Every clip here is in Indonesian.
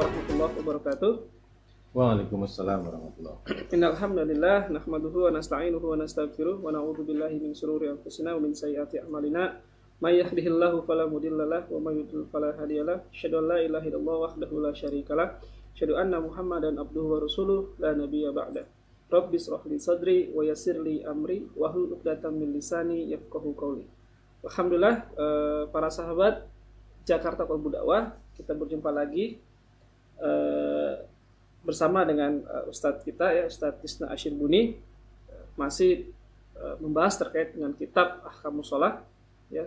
warahmatullahi wabarakatuh. Waalaikumsalam warahmatullahi wabarakatuh. Innal hamdalillah nahmaduhu wa nasta'inuhu wa nastaghfiruh wa na'udzu billahi min shururi anfusina wa min sayyiati a'malina. May yahdihillahu fala mudhillalah wa may yudhlil fala hadiyalah. Asyhadu an la ilaha illallah wahdahu la syarikalah. Asyhadu anna Muhammadan abduhu wa rasuluh la nabiyya ba'da. Rabbi shrah li sadri wa yassir li amri wahlul 'uqdatam min lisani yafqahu qawli. Alhamdulillah, para sahabat Jakarta Qalbu Dakwah, kita berjumpa lagi bersama dengan Ustadz kita ya, Ustadz Tisna Ashirbuni, masih membahas terkait dengan kitab Ahkamus Shalah ya,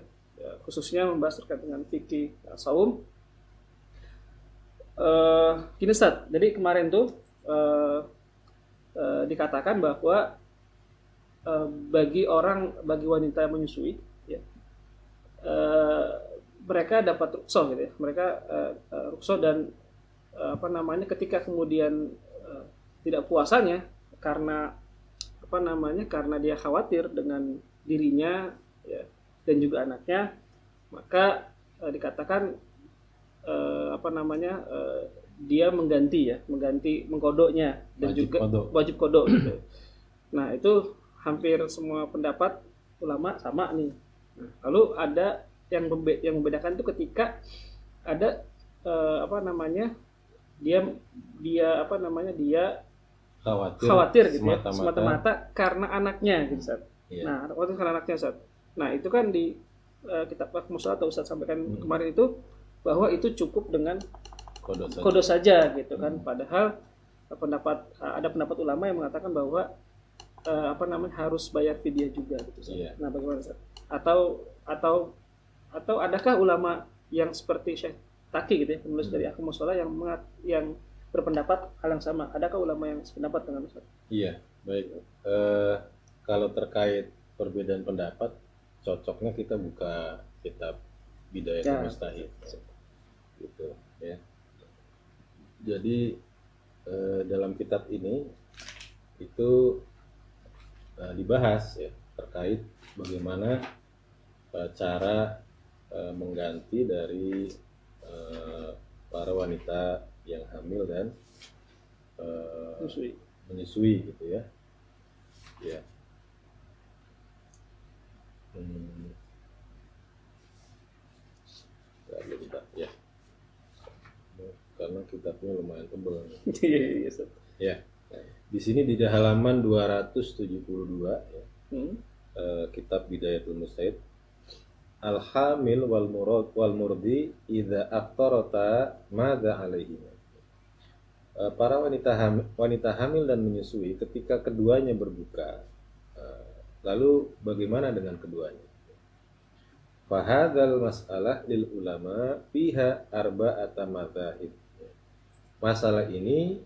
khususnya membahas terkait dengan fikih saum. Gini Ustadz, jadi kemarin tuh dikatakan bahwa bagi wanita yang menyusui ya, mereka dapat rukhsah gitu ya, mereka rukhsah dan ketika kemudian tidak puasanya karena karena dia khawatir dengan dirinya ya, dan juga anaknya, maka dikatakan dia mengganti mengkodoknya dan wajib juga wajib kodok gitu. Nah itu hampir semua pendapat ulama sama nih. Lalu ada yang membedakan itu ketika ada dia khawatir gitu ya, semata-mata karena anaknya gitu Ustaz. Yeah. Nah, khawatir karena anaknya Ustaz. Nah, itu kan di kitab Ahkamus Shalah atau Ustaz sampaikan kemarin itu bahwa itu cukup dengan kodok saja gitu kan. Padahal ada pendapat ulama yang mengatakan bahwa harus bayar fidyah juga gitu Ustaz. Yeah. Nah, bagaimana Ustaz? Atau adakah ulama yang seperti Syekh Taki gitu ya, penulis dari Ahkamus Shalah yang berpendapat hal yang sama? Adakah ulama yang sependapat dengan Ustaz? Iya, baik. Kalau terkait perbedaan pendapat, cocoknya kita buka kitab Bidayatul Mujtahid, gitu ya. Jadi dalam kitab ini itu dibahas ya terkait bagaimana cara mengganti dari para wanita yang hamil dan menyusui gitu ya. Ya. Ya. Karena kitabnya lumayan tebal. Ya. Di sini di halaman 272 ya. Kitab Bidayatul Mujtahid, Al-hamil wal murdi idza aftarata madza alaihi. Para wanita hamil dan menyusui ketika keduanya berbuka, lalu bagaimana dengan keduanya? Fahadzal mas'alah lil ulama fiha arba'ata madzahib. Masalah ini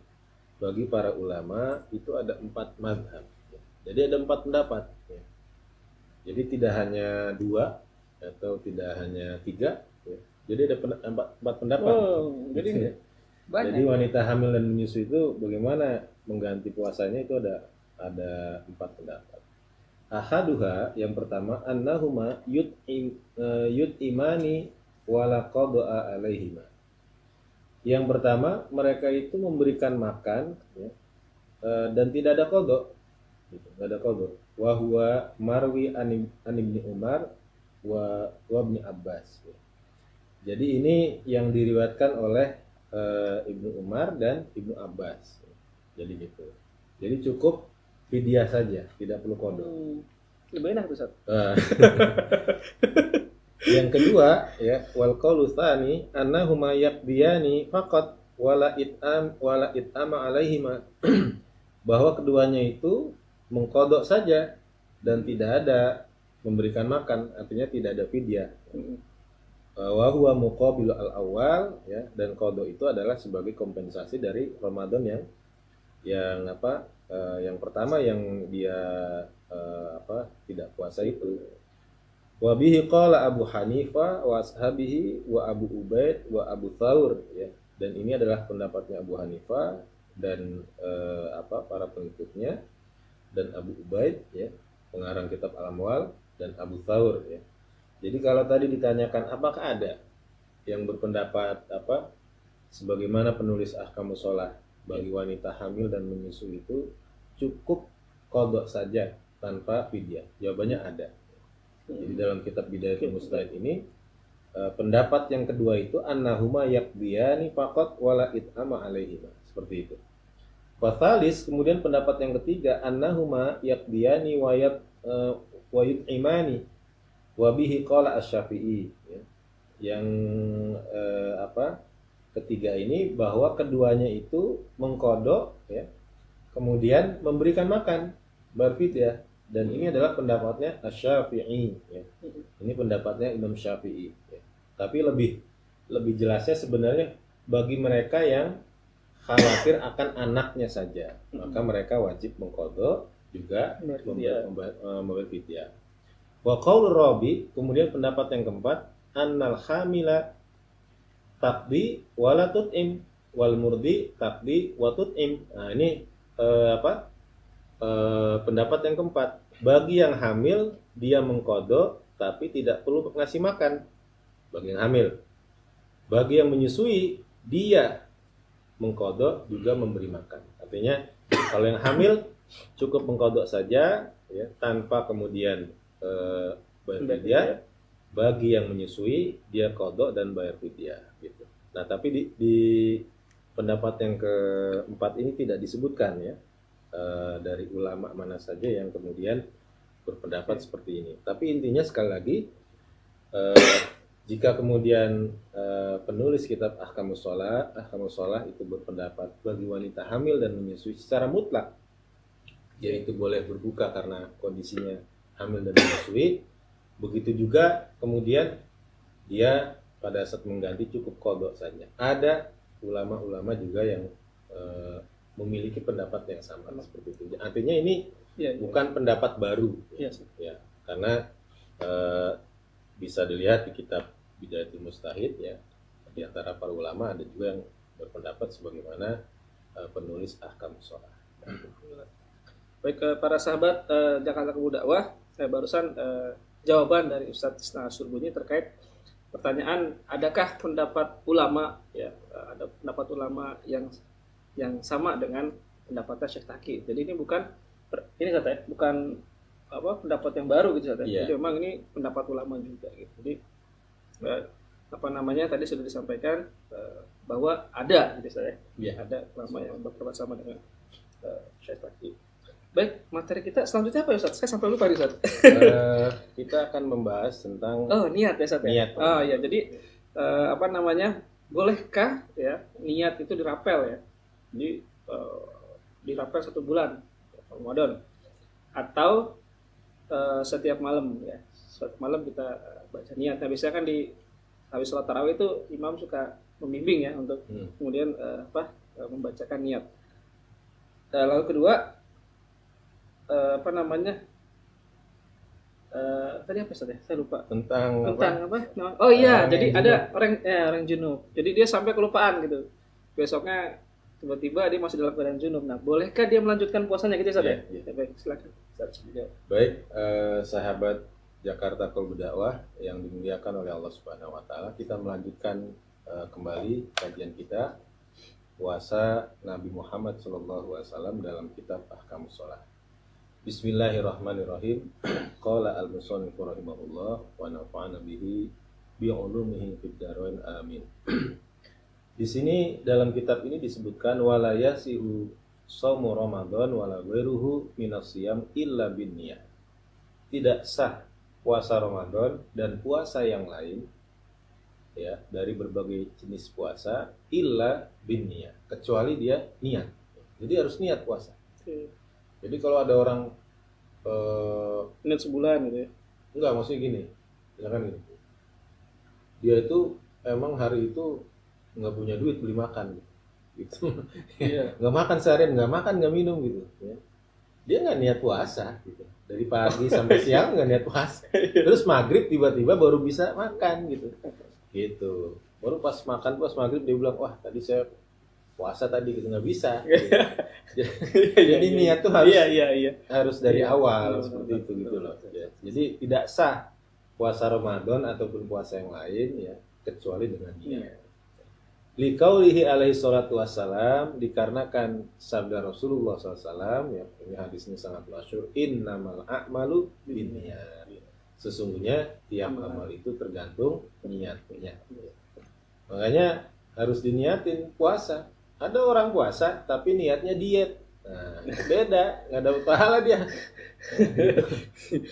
bagi para ulama itu ada 4 mazhab. Jadi ada 4 pendapat. Jadi tidak hanya 2 atau tidak hanya 3 ya. Jadi ada 4 pendapat. Jadi wanita hamil dan menyusui itu bagaimana mengganti puasanya itu ada 4 pendapat. Ahaduha, yang pertama, annahuma yut'imani wala qada'a alaihima. Yang pertama, mereka itu memberikan makan ya, dan tidak ada qada. Gitu, tidak ada qada. Wa huwa marwi an ibni Umar wa ibni Abbas. Jadi ini yang diriwayatkan oleh Ibnu Umar dan Ibnu Abbas. Jadi gitu. Jadi cukup fidyah saja, tidak perlu qada. Lebih enak tuh Ustaz. Yang kedua ya, wal qaulu tsani annahuma yaqdiyani faqat wala it'ama alaihima. Bahwa keduanya itu mengkodok saja dan tidak ada memberikan makan, artinya tidak ada fidyah. Wa huwa muqabilu al-awwal ya, dan qada itu adalah sebagai kompensasi dari Ramadan yang pertama yang dia tidak puasa itu. Wa bihi qala Abu Hanifah wa ashabihi wa Abu Ubaid wa Abu Thawr ya. Dan ini adalah pendapatnya Abu Hanifah dan para pengikutnya, dan Abu Ubaid ya, pengarang kitab Al-Amwal, dan Abu Thawr ya. Jadi kalau tadi ditanyakan apakah ada yang berpendapat sebagaimana penulis Ahkamus Shalah bagi wanita hamil dan menyusui itu cukup qadha saja tanpa fidyah? Jawabannya ada. Jadi dalam kitab Bidayatul Mujtahid ini pendapat yang kedua itu annahuma yaqdiyani faqat wala it'ama alaihima, seperti itu. Fathalis, kemudian pendapat yang ketiga annahuma yaqdiyani wa yut'imani wa bihi qala asy-Syafi'i, ya. Yang ketiga ini bahwa keduanya itu mengkodok, ya, kemudian memberikan makan, berfidyah, dan ini adalah pendapatnya asy-Syafi'i, ya. Ini pendapatnya Imam Syafi'i, ya. Tapi lebih jelasnya sebenarnya bagi mereka yang khawatir akan anaknya saja, maka mereka wajib mengkodok juga memberi fidyah. Wa qaul rabi, kemudian pendapat yang keempat, annal hamila taqdi wala tut'im wal murdi taqdi wa tut'im. Nah, ini pendapat yang keempat, bagi yang hamil dia mengkodok tapi tidak perlu ngasih makan, bagi yang hamil. Bagi yang menyusui dia mengkodok juga memberi makan. Artinya kalau yang hamil cukup mengkodok saja, ya, tanpa kemudian bayar fidyah. Bagi yang menyusui dia kodok dan bayar fidyah, gitu. Nah, tapi di pendapat yang keempat ini tidak disebutkan, ya, dari ulama mana saja yang kemudian berpendapat seperti ini. Tapi intinya sekali lagi, jika kemudian penulis kitab Ahkamus Shalah itu berpendapat bagi wanita hamil dan menyusui secara mutlak, yaitu boleh berbuka karena kondisinya hamil dan menyusui, begitu juga kemudian dia pada saat mengganti cukup qadha saja. Ada ulama-ulama juga yang memiliki pendapat yang sama seperti itu. Artinya ini bukan pendapat baru, ya, karena bisa dilihat di kitab Bidayatul Mujtahid, ya, di antara para ulama ada juga yang berpendapat sebagaimana penulis Ahkamus Shalah. Baik, para sahabat Jakarta Kebu Dakwah, saya barusan jawaban dari Ustadz Tisna Surbuni terkait pertanyaan adakah pendapat ulama, ya, ada pendapat ulama yang sama dengan pendapatnya Syekh Taqi. Jadi ini bukan pendapat yang baru gitu, yeah. Jadi memang ini pendapat ulama juga gitu. Jadi tadi sudah disampaikan bahwa ada gitu saya, yeah, ada ulama yang berpendapat sama dengan Syekh Taqi. Baik, materi kita selanjutnya apa ya, Ustaz? Saya sampai lupa nih, Ustaz. Kita akan membahas tentang niat ya, Ustaz. Niat. Ya, jadi bolehkah, ya, niat itu dirapel, ya? Jadi dirapel 1 bulan Ramadan atau setiap malam, ya. Setiap malam kita baca niat. Nah, biasanya kan di habis sholat tarawih itu imam suka membimbing, ya, untuk kemudian membacakan niat. Lalu kedua, tadi apa saja? Saya lupa. Tentang apa? Oh iya, jadi ada orang junub. Jadi dia sampai kelupaan gitu. Besoknya tiba-tiba dia masih dalam keadaan junub. Nah, bolehkah dia melanjutkan puasanya gitu, Ustaz? Ya, baik, silakan. Baik, sahabat Jakarta Kebu Dakwah yang dimuliakan oleh Allah Subhanahu wa taala, kita melanjutkan kembali kajian kita puasa Nabi Muhammad SAW dalam kitab Ahkamus Shalah. Bismillahirrahmanirrahim. Qala al-musannif rahimahullah wa nafa'ana bihi bi ulumihi fid dharain amin. Di sini dalam kitab ini disebutkan wala yasihu shaumu Ramadan wala ghairuhu minas shiyam illa binniyah. Tidak sah puasa Ramadan dan puasa yang lain, ya, dari berbagai jenis puasa illa binniyah, kecuali dia niat. Jadi harus niat puasa. Jadi kalau ada orang niat sebulan gitu, ya? Enggak, maksudnya gini, misalkan gini, dia itu emang hari itu nggak punya duit beli makan, gitu. Nggak makan seharian, nggak makan, nggak minum, gitu. Ya. Dia nggak niat puasa, gitu. Dari pagi sampai siang nggak niat puasa. Terus maghrib tiba-tiba baru bisa makan, gitu. Gitu. Baru pas maghrib dia bilang, wah tadi saya puasa tadi, gitu. Nggak bisa. Gitu. Jadi niat tuh harus dari awal, seperti itu, gitu loh. Ya. Jadi tidak sah puasa Ramadan ataupun puasa yang lain, ya, kecuali dengan niat. Liqaulihi alaihi salatu wassalam, dikarenakan sabda Rasulullah SAW, ya, ini hadisnya sangat masyhur, innamal a'malu binniyat. Sesungguhnya tiap amal itu tergantung niatnya. Makanya harus diniatin puasa. Ada orang puasa tapi niatnya diet. Nah, beda, nggak dapat pahala dia.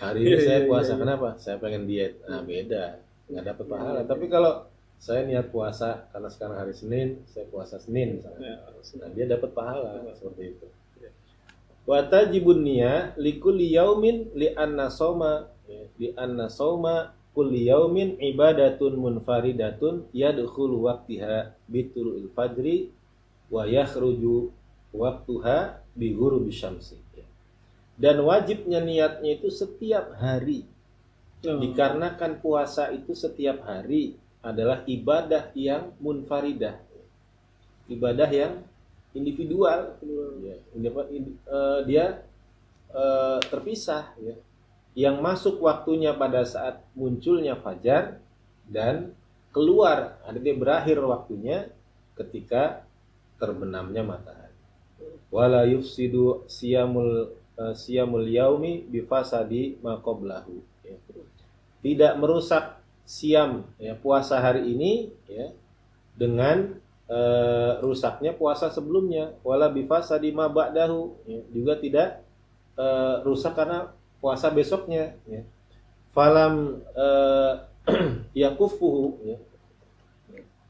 Hari ini saya puasa, kenapa? Saya pengen diet. Nah, beda, nggak dapat pahala. Tapi kalau saya niat puasa karena sekarang hari Senin, saya puasa Senin misalnya. Nah, dia dapat pahala seperti itu. Wa tajibun niyah likulli yaumin li'anna shauma kulli yaumin ibadatun munfaridatun yadkhulu waqtiha bitulu'il fajri wa yakhruju waqtuha bi ghurubi syamsi. Dan wajibnya niatnya itu setiap hari. Dikarenakan puasa itu setiap hari adalah ibadah yang munfaridah, ibadah yang individual, ya. Dia terpisah, ya. Yang masuk waktunya pada saat munculnya fajar dan keluar, dia berakhir waktunya ketika terbenamnya matahari. Wala yufsidu siyamul yaumi bifasadi ma qablahu, ya. Tidak merusak siam, ya, puasa hari ini, ya, dengan rusaknya puasa sebelumnya. Wala bifasadi ma ba'dahu, ya, juga tidak rusak karena puasa besoknya, ya. Falam yakufuhu, ya.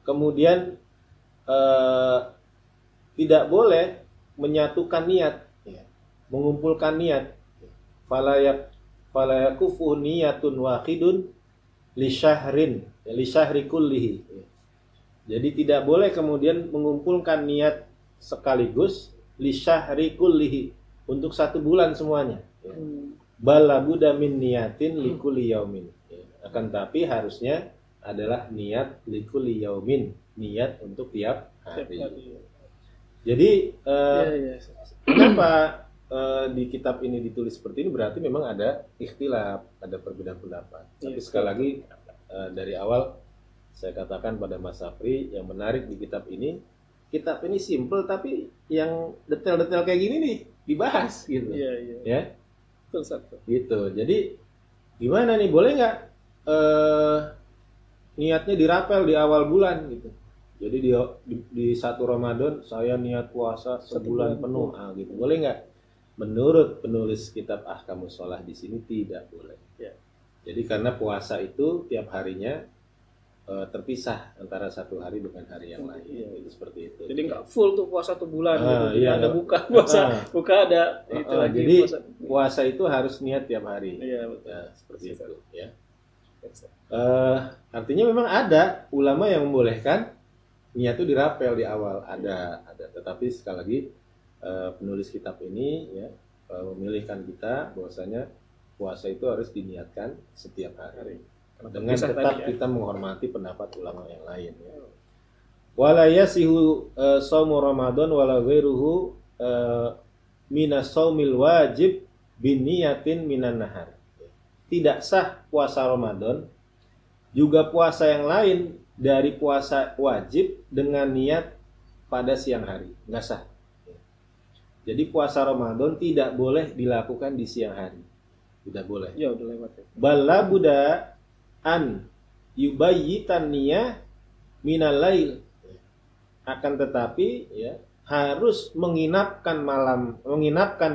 Kemudian tidak boleh menyatukan niat, ya, mengumpulkan niat. Fala yakufuhu niyatun wahidun li syahri kullihi. Jadi tidak boleh kemudian mengumpulkan niat sekaligus li syahri kullihi, untuk satu bulan semuanya. Bal labudda min niyatin li kulli yaumin. Akan tapi harusnya adalah niat li kulli yaumin, niat untuk tiap hari. Jadi kenapa di kitab ini ditulis seperti ini, berarti memang ada ikhtilaf, ada perbedaan pendapat. Tapi sekali lagi dari awal saya katakan pada Mas Safri, yang menarik di kitab ini simple tapi yang detail-detail kayak gini nih dibahas gitu. Ya. Gitu. Jadi gimana nih, boleh nggak niatnya dirapel di awal bulan gitu. Jadi di satu Ramadan saya niat puasa sebulan penuh, gitu. Boleh nggak? Menurut penulis kitab Ahkamus Shalah di sini tidak boleh. Ya. Jadi karena puasa itu tiap harinya terpisah antara satu hari dengan hari yang lain. Itu seperti itu. Jadi nggak full tuh puasa 1 bulan. Gitu. Iya, ada buka puasa, buka ada itu lagi. Jadi puasa itu harus niat tiap hari. Iya, betul. Ya, seperti itu. Ya. Artinya memang ada ulama yang membolehkan niat itu dirapel di awal, ada. Tetapi sekali lagi penulis kitab ini, ya, memilihkan kita bahwasanya puasa itu harus diniatkan setiap hari. Dengan tetap kita menghormati pendapat ulama yang lain. Ya. Wala yasihu shaumu Ramadan wala ghairuhu minas shaumil wajib biniyatin minan nahar. Tidak sah puasa Ramadan, juga puasa yang lain dari puasa wajib dengan niat pada siang hari, nggak sah. Jadi puasa Ramadan tidak boleh dilakukan di siang hari, tidak boleh. Ya udah lewat. Bala buddha an yubayyitan niyah minal lail. Akan tetapi, ya, harus menginapkan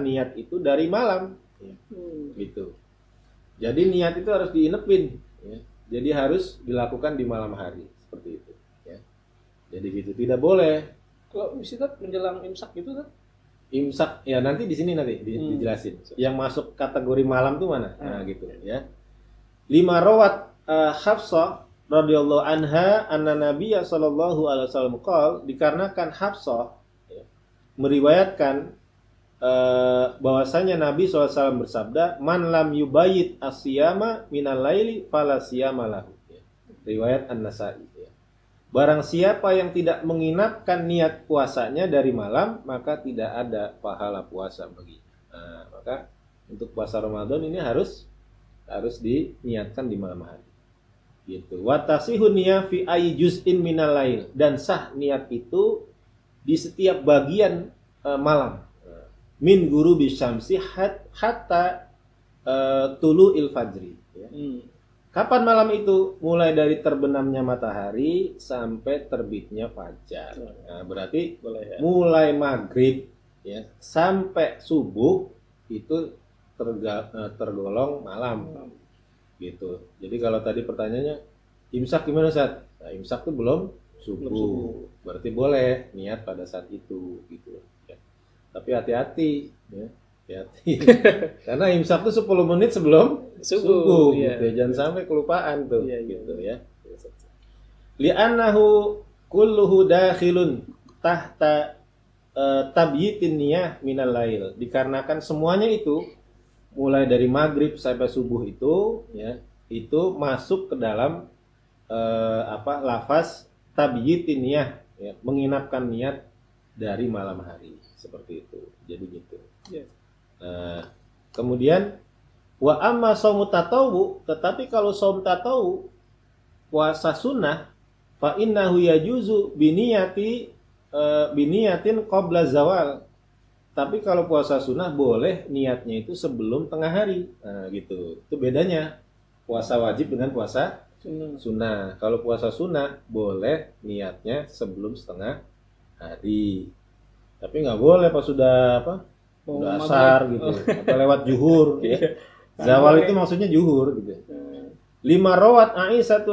niat itu dari malam, ya. Gitu. Jadi niat itu harus diinepin, ya. Jadi harus dilakukan di malam hari, seperti itu, ya. Jadi gitu, tidak boleh. Kalau misalnya menjelang imsak gitu kan? Imsak, ya nanti di sini dijelasin. Yang masuk kategori malam tuh mana? Nah, gitu, ya. 5 rawat Hafsah radhiyallahu anha anna Nabiyya sallallahu alaihi wasallam qol, dikarenakan Hafsah, ya, meriwayatkan bahwasanya Nabi SAW bersabda, man lam yubayyit as-siyama minal laili fala siyama lahu. Ya. Riwayat An-Nasa'i. Ya. Barang siapa yang tidak menginapkan niat puasanya dari malam, maka tidak ada pahala puasa baginya. Nah, maka untuk puasa Ramadan ini harus diniatkan di malam hari. Gitu. Wa tasihun niyah fi ayyi juz'in minal lail, dan sah niat itu di setiap bagian malam. Min ghurubi syamsi hatta tulu'il fajri, ya. Kapan malam itu? Mulai dari terbenamnya matahari sampai terbitnya fajar. Nah, berarti Boleh ya. mulai maghrib ya sampai subuh itu tergolong malam gitu. Jadi kalau tadi pertanyaannya imsak gimana, Ustaz? Nah, imsak itu belum subuh. Berarti boleh niat pada saat itu gitu ya. Tapi hati-hati ya. Hati-hati. Karena imsak itu 10 menit sebelum subuh iya. gitu. Jangan sampai kelupaan tuh Iya, iya. gitu ya. Li'annahu kulluhu dakhilun tahta tabyitin niyah minal lail. Dikarenakan semuanya itu mulai dari maghrib sampai subuh itu ya, itu masuk ke dalam lafaz tabyitin niyah ya, menginapkan niat dari malam hari seperti itu. Jadi gitu. Iya. Nah, kemudian wa amma shaumu tatawu, tetapi kalau shaum tatawu puasa sunnah fa innahu yajuzu biniyatin qabla zawal. Tapi kalau puasa sunnah boleh niatnya itu sebelum tengah hari. Nah, gitu. Itu bedanya puasa wajib dengan puasa sunnah. Kalau puasa sunnah boleh niatnya sebelum setengah hari. Tapi nggak boleh pas sudah udah asar gitu, atau lewat zuhur. Ya. Zawal itu maksudnya zuhur gitu. Lima rawat Aisyah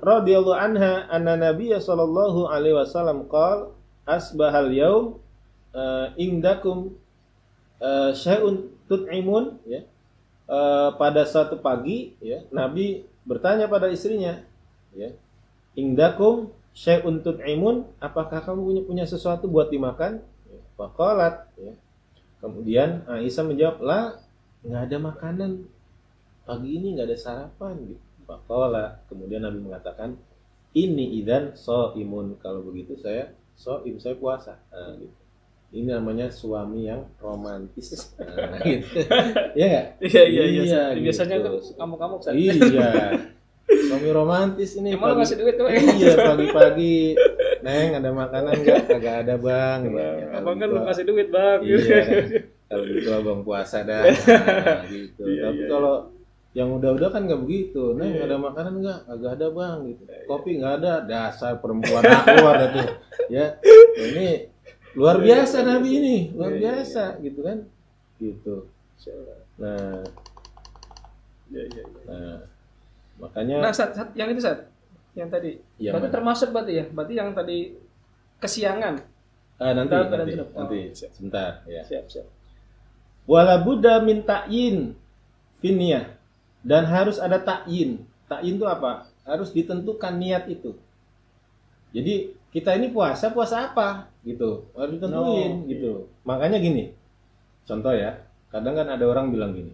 radhiyallahu anha anna Nabiy sallallahu alaihi wasallam qala asbahal yaum indakum syai'un tut'imun ya. Pada suatu pagi ya, Nabi bertanya pada istrinya ya, indakum syai'un tut'imun, apakah kamu punya sesuatu buat dimakan? Faqalat ya. Kemudian Aisyah menjawab, lah, nggak ada makanan pagi ini, nggak ada sarapan gitu. Faqala, kemudian Nabi mengatakan, ini idan shaimun, kalau begitu saya shaim, saya puasa. Nah, gitu. Ini namanya suami yang romantis. Nah, gitu. Ya nggak? Iya. Gitu. Biasanya kamu Iya. Suami romantis ini. Emang ngasih duit tuh? Iya, pagi-pagi, Neng ada makanan nggak? Kagak ada, Bang. Ya, abang kan belum kasih duit, Bang. Iya. Kalau gitu abang puasa dah. Nah, gitu. Tapi kalau yang udah-udah kan nggak begitu. Neng ada makanan nggak? Kagak ada, Bang. Gitu. Kopi nggak ada. Dasar perempuan aku ada tuh. Ya. Ini luar biasa Nabi ini, luar biasa gitu kan. Gitu. Nah, nah, makanya. Nah, Sat, yang itu Sat, yang tadi. Yang berarti mana? termasuk berarti ya. Berarti yang tadi kesiangan. Nanti. Sebentar ya. Siap. Wala budda min ta'yin finniyah, dan harus ada ta'yin. Ta'yin itu apa? Harus ditentukan niat itu. Jadi kita ini puasa apa gitu, harus ditentuin gitu. Makanya gini, contoh ya, kadang kan ada orang bilang gini,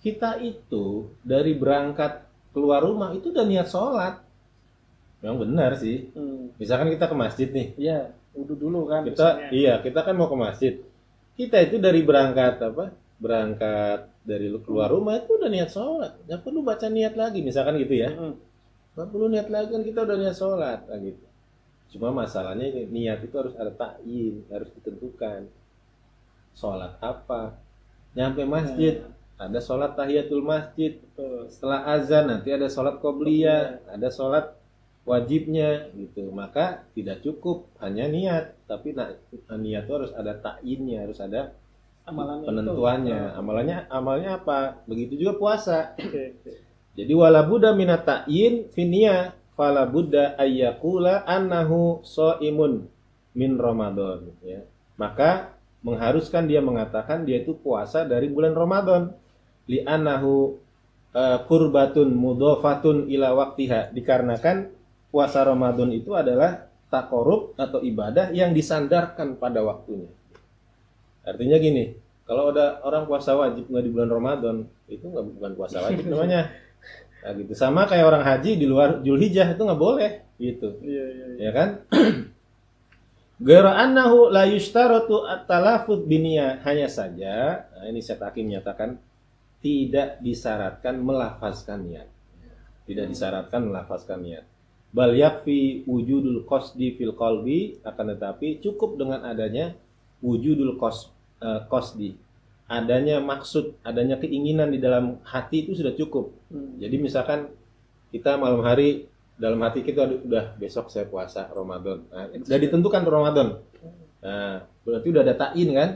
kita itu dari berangkat keluar rumah itu udah niat sholat. Memang benar sih. Misalkan kita ke masjid nih. Iya, wudu dulu kan. Kita kan mau ke masjid. Kita itu dari berangkat dari keluar rumah itu udah niat sholat. Nggak perlu baca niat lagi, misalkan gitu ya. Nggak perlu niat lagi, kan kita udah niat sholat gitu. Cuma masalahnya niat itu harus ada ta'yin, harus ditentukan. Sholat apa? Nyampe masjid, ada sholat tahiyatul masjid. Setelah azan nanti ada sholat qobliyah, ada sholat wajibnya gitu. Maka tidak cukup hanya niat, tapi niat itu harus ada ta'yinnya, harus ada penentuannya. Amalnya apa? Begitu juga puasa. Jadi wala budda minat ta'yin finniyah, fala budda ayyakula annahu shaimun min Ramadan ya. Maka mengharuskan dia mengatakan dia itu puasa dari bulan Ramadan. Li annahu qurbatun mudhafatun ila waqtiha, dikarenakan puasa Ramadan itu adalah taqarrub atau ibadah yang disandarkan pada waktunya. Artinya gini, kalau ada orang puasa wajib nggak di bulan Ramadan, itu bukan puasa wajib namanya. Nah, gitu. Sama kayak orang haji di luar Zulhijjah itu nggak boleh gitu. Iya. Ya kan? Ghairu annahu la yushtaratu at-talaffuz biniyah, hanya saja, nah ini Syekh Hakim menyatakan tidak disyaratkan melafazkan niat. Tidak disyaratkan melafazkan niat. Bal yakfi wujudul qasdi fil qalbi, akan tetapi cukup dengan adanya wujudul qasdi. Adanya maksud, adanya keinginan di dalam hati itu sudah cukup. Jadi misalkan kita malam hari dalam hati kita udah besok saya puasa Ramadan. Nah, udah ditentukan Ramadan. Nah, berarti udah ada ta'in kan?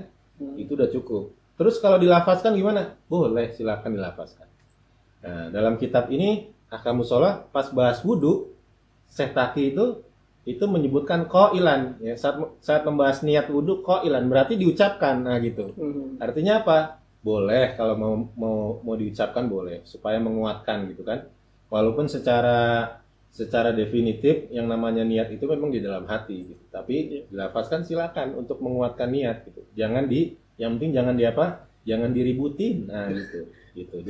Itu udah cukup. Terus kalau dilafazkan gimana? Boleh, silakan dilafazkan. Nah, dalam kitab ini Ahkamus Shalah pas bahas wudu, Syekh Taqi itu menyebutkan qailan ya, saat membahas niat wudu qailan berarti diucapkan. Nah gitu. Artinya apa? Boleh kalau mau diucapkan boleh supaya menguatkan gitu kan. Walaupun secara definitif yang namanya niat itu memang di dalam hati gitu. Tapi dilafazkan silakan untuk menguatkan niat gitu. Yang penting jangan jangan diributin. Nah gitu.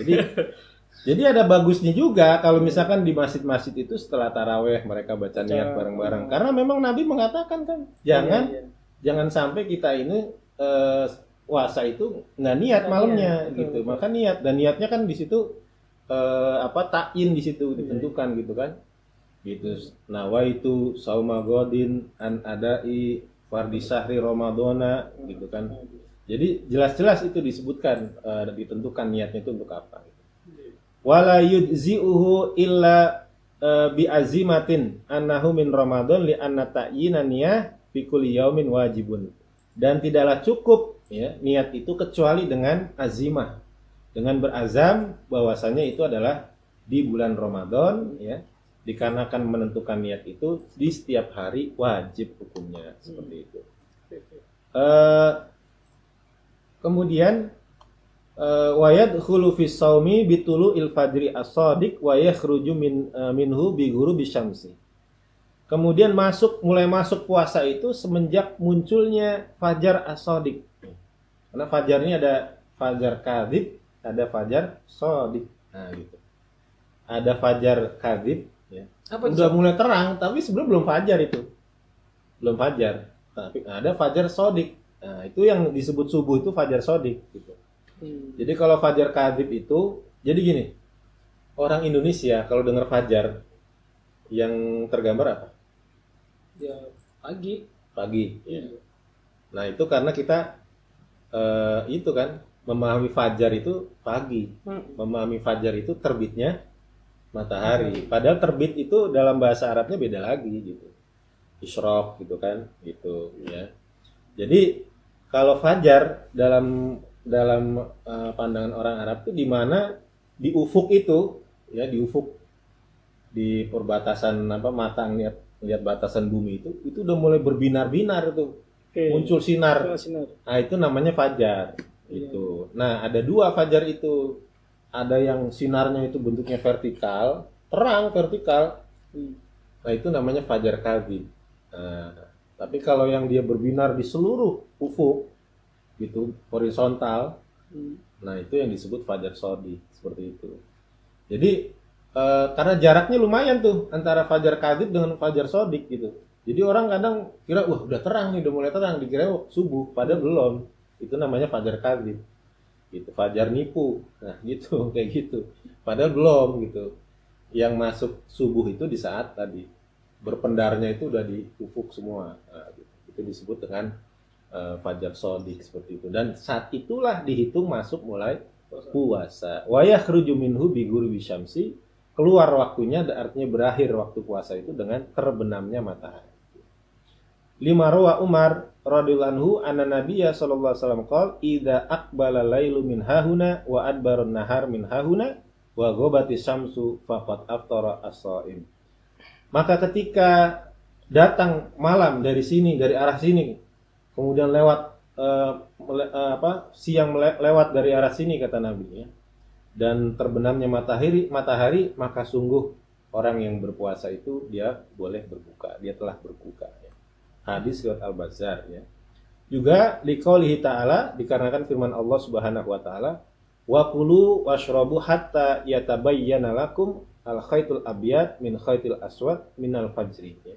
Jadi ada bagusnya juga kalau misalkan di masjid-masjid itu setelah taraweh mereka baca niat bareng-bareng. Karena memang Nabi mengatakan kan, jangan sampai kita ini puasa itu nggak niat malamnya gitu. Maka niat, dan niatnya kan di situ ta'in di situ ditentukan gitu kan. Gitu. Nawaitu sauma godin an adai fardhi syahri ramadhana gitu kan. Jadi jelas-jelas itu disebutkan, ditentukan niatnya itu untuk apa. Wala yujzi'uhu illa bi azimatin annahu min Ramadan li anna ta'yina niyah fi kulli yaumin wajibun. Dan tidaklah cukup ya niat itu kecuali dengan azimah, dengan berazam bahwasanya itu adalah di bulan Ramadan ya, dikarenakan menentukan niat itu di setiap hari wajib hukumnya seperti itu. Kemudian wa yadkhulu fi shaumi bitulu il fajri as-shadiq wa yakhruju minhu bi ghurubi syamsi. Kemudian mulai masuk puasa itu semenjak munculnya fajar as-shadiq. Karena fajarnya ada fajar kadzib, ada fajar shadiq. Nah gitu. Ada fajar kadzib ya. Udah mulai terang tapi sebelum belum fajar itu. Belum fajar. Tapi ada fajar shadiq. Nah, itu yang disebut subuh itu fajar shadiq gitu. Jadi kalau fajar kadzib itu, jadi gini, orang Indonesia kalau dengar fajar, yang tergambar apa? Ya pagi. Pagi. Ya. Nah itu karena kita itu kan memahami fajar itu pagi, memahami fajar itu terbitnya matahari. Padahal terbit itu dalam bahasa Arabnya beda lagi gitu, isyraq gitu kan, gitu ya. Jadi kalau fajar dalam pandangan orang Arab itu di mana di ufuk itu ya, di ufuk di perbatasan mata lihat batasan bumi itu udah mulai berbinar-binar tuh. Muncul sinar. Nah, itu namanya fajar itu. Nah, ada dua fajar itu. Ada yang sinarnya itu bentuknya vertikal, terang vertikal. Nah, itu namanya fajar kadzib. Nah, tapi kalau yang dia berbinar di seluruh ufuk gitu, horizontal. Nah, itu yang disebut fajar shadiq, seperti itu. Jadi karena jaraknya lumayan tuh antara fajar kadzib dengan fajar shadiq gitu. Jadi orang kadang kira wah udah terang nih, udah mulai terang, dikira subuh, padahal belum. Itu namanya fajar kadzib. Gitu, fajar nipu. Nah, gitu, kayak gitu. Padahal belum gitu. Yang masuk subuh itu di saat tadi berpendarnya itu udah di ufuk semua. Nah, gitu. Itu disebut dengan fajar shadiq seperti itu. Dan saat itulah dihitung masuk mulai puasa. Wa yakhruju minhu bi ghurubi syamsi, keluar waktunya artinya berakhir waktu puasa itu dengan terbenamnya matahari. Lima rawa Umar radhiyallahu anhu anna nabiyya sallallahu alaihi wasallam qala idza aqbala lailu min hahuna wa adbarun nahar min hahuna wa ghabati syamsu faqad aftara as-shaim. Maka ketika datang malam dari sini, dari arah sini, kemudian lewat siang lewat dari arah sini kata Nabi ya, dan terbenamnya matahari, maka sungguh orang yang berpuasa itu dia boleh berbuka, dia telah berbuka ya. Hadis riwayat Al-Bazzar ya. Juga liqaulihi ta'ala, dikarenakan firman Allah Subhanahu wa taala, wa kulu washrabu hatta yatabayyana lakum al-khaitul abyad min khaitil aswad minal fajri ya.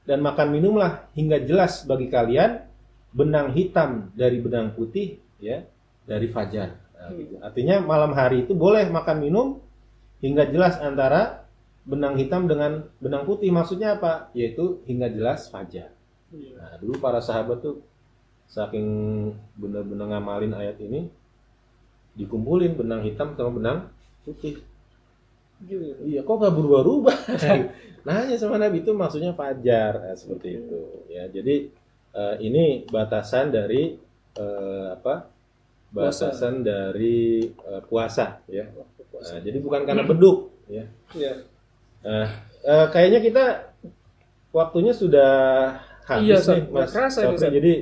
Dan makan minumlah hingga jelas bagi kalian benang hitam dari benang putih ya dari fajar. Nah, gitu. Artinya malam hari itu boleh makan minum hingga jelas antara benang hitam dengan benang putih. Maksudnya apa? Yaitu hingga jelas fajar. Iya. Nah, dulu para sahabat tuh saking benar-benar ngamalin ayat ini, dikumpulin benang hitam sama benang putih. Gitu. Iya, kok gak berubah-ubah? Nanya sama Nabi, itu maksudnya fajar. Nah, seperti itu. Ya, jadi ini batasan dari batasan dari puasa, ya. Nah, jadi bukan karena beduk, ya. Iya. Nah, kayaknya kita waktunya sudah habis Iya, nih, Mas kerasa ini, Sofri. San. Jadi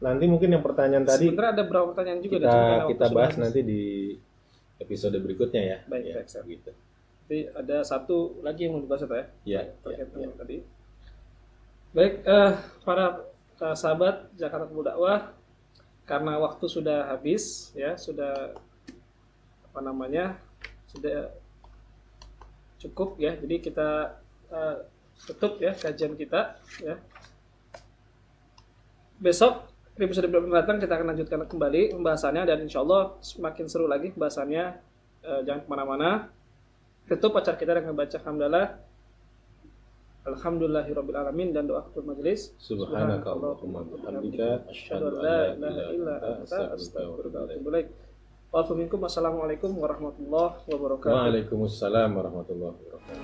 nanti mungkin yang pertanyaan tadi Sebenarnya ada beberapa pertanyaan juga kita bahas nanti di episode berikutnya ya. Baik, ya, baik, San. gitu. Tapi ada satu lagi yang mau dibahas ya, Ya, terkait ya, dengan tadi. Baik, para sahabat Jakarta Pemuda Dakwah, karena waktu sudah habis, ya sudah sudah cukup ya. Jadi kita tutup ya kajian kita. Ya. Besok episode mendatang kita akan lanjutkan kembali pembahasannya dan insya Allah semakin seru lagi pembahasannya. Jangan kemana-mana. Tutup acara kita dengan baca hamdalah, alhamdulillahirabbil alamin dan doa ketua majelis. Subhanakallahumma wa bihamdika asyhadu an la ilaha illa anta astaghfiruka wa atubu ilaik. Wassalamualaikum warahmatullahi wabarakatuh. Waalaikumsalam warahmatullahi wabarakatuh.